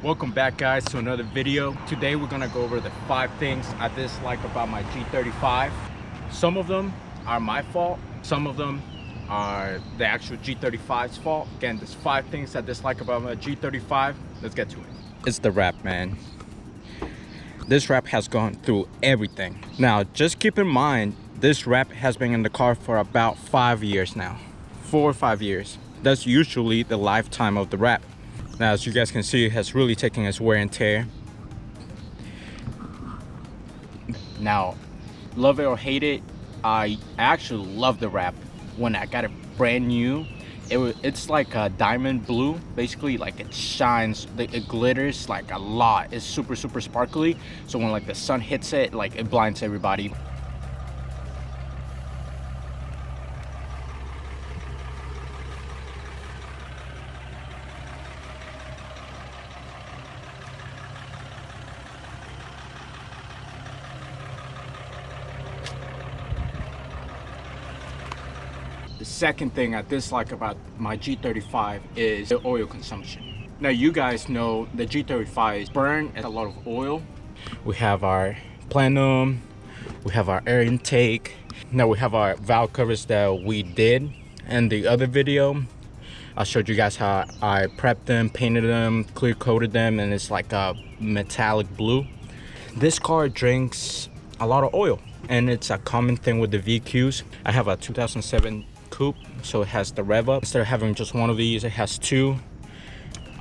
Welcome back, guys, to another video. Today we're gonna go over the 5 things I dislike about my G35. Some of them are my fault, some of them are the actual G35's fault. Again, there's 5 things I dislike about my G35. Let's get to it. It's the wrap, man. This wrap has gone through everything. Now just keep in mind, this wrap has been in the car for about 5 years now. 4 or 5 years. That's usually the lifetime of the wrap. Now, as you guys can see, it has really taken its wear and tear. Now, love it or hate it, I actually love the wrap. When I got it brand new, it's like a diamond blue. Basically, like it shines, it glitters like a lot. It's super sparkly. So when like the sun hits it, like it blinds everybody. The second thing I dislike about my G35 is the oil consumption. Now you guys know the G35 burn a lot of oil. We have our plenum, we have our air intake. Now we have our valve covers that we did in the other video. I showed you guys how I prepped them, painted them, clear coated them, and it's like a metallic blue. This car drinks a lot of oil, and it's a common thing with the VQs. I have a 2007 Coupe, so it has the rev up. Instead of having just one of these, it has 2.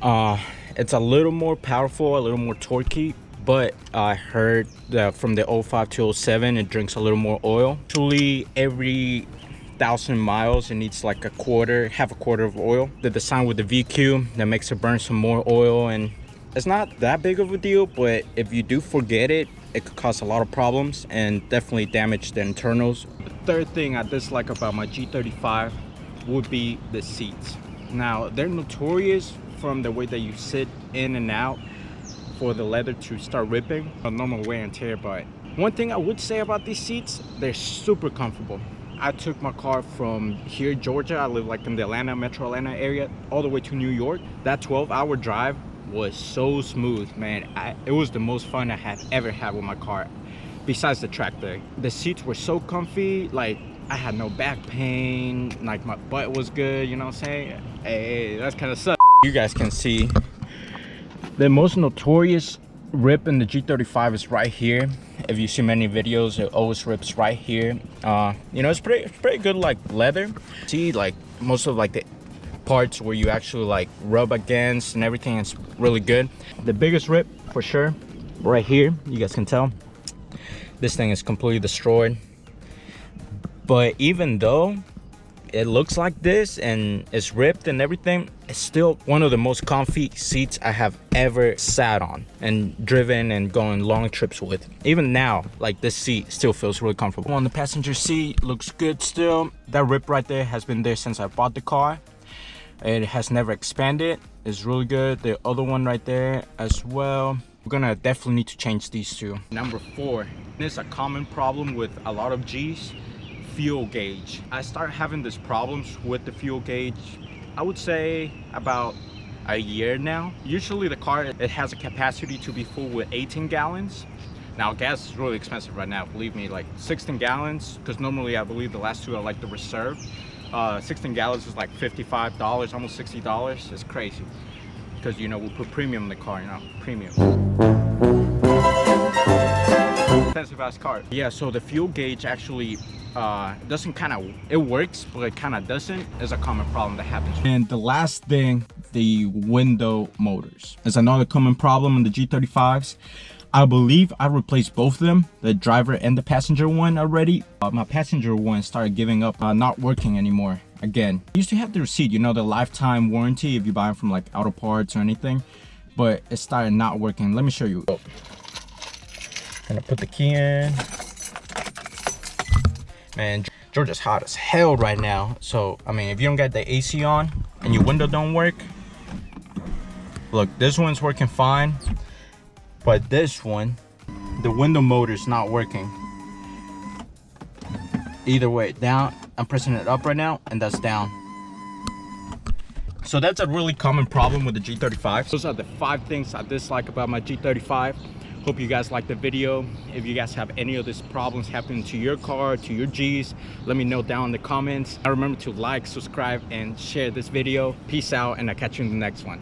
It's a little more powerful, a little more torquey, but I heard that from the 05 to 07 it drinks a little more oil. Actually, every 1,000 miles it needs like half a quarter of oil. The design with the VQ that makes it burn some more oil, and it's not that big of a deal, but if you do forget it, it could cause a lot of problems and definitely damage the internals. The third thing I dislike about my G35 would be the seats. Now, they're notorious from the way that you sit in and out for the leather to start ripping. A normal wear and tear, but one thing I would say about these seats, they're super comfortable. I took my car from here, Georgia, I live like in the metro Atlanta area, all the way to New York. That 12-hour drive was so smooth, man. It was the most fun I had ever had with my car, besides the track day. The seats were so comfy, like I had no back pain, like my butt was good, you know what I'm saying? Hey, that's kind of sucks. You guys can see the most notorious rip in the G35 is right here. If you see many videos, it always rips right here. You know, it's pretty good, like leather. See, like most of like the parts where you actually like rub against and everything, is really good. The biggest rip for sure right here, you guys can tell this thing is completely destroyed. But even though it looks like this and it's ripped and everything, it's still one of the most comfy seats I have ever sat on and driven and going long trips with. Even now, like, this seat still feels really comfortable. On the passenger seat, looks good still. That rip right there has been there since I bought the car. It has never expanded. It's really good. The other one right there as well. We're gonna definitely need to change these 2. Number 4, there's a common problem with a lot of G's, fuel gauge. I started having these problems with the fuel gauge, I would say about a year now. Usually the car, it has a capacity to be full with 18 gallons. Now gas is really expensive right now, believe me, like 16 gallons, because normally I believe the last 2 are like the reserve. 16 gallons is like $55, almost $60. It's crazy, because you know we put premium in the car, you know, premium. Expensive ass car. Yeah, so the fuel gauge actually doesn't it works, but it kind of doesn't. Is a common problem that happens. And the last thing, the window motors is another common problem in the G35s. I believe I replaced both of them, the driver and the passenger one already. My passenger one started giving up, not working anymore. Again, I used to have the receipt, you know, the lifetime warranty if you buy them from like auto parts or anything, but it started not working. Let me show you. Gonna put the key in. Man, Georgia's hot as hell right now. So, I mean, if you don't got the AC on and your window don't work, look, this one's working fine. But this one, the window motor's not working. Either way, down, I'm pressing it up right now, and that's down. So that's a really common problem with the G35. Those are the 5 things I dislike about my G35. Hope you guys liked the video. If you guys have any of these problems happening to your car, to your Gs, let me know down in the comments. Remember to like, subscribe, and share this video. Peace out, and I'll catch you in the next one.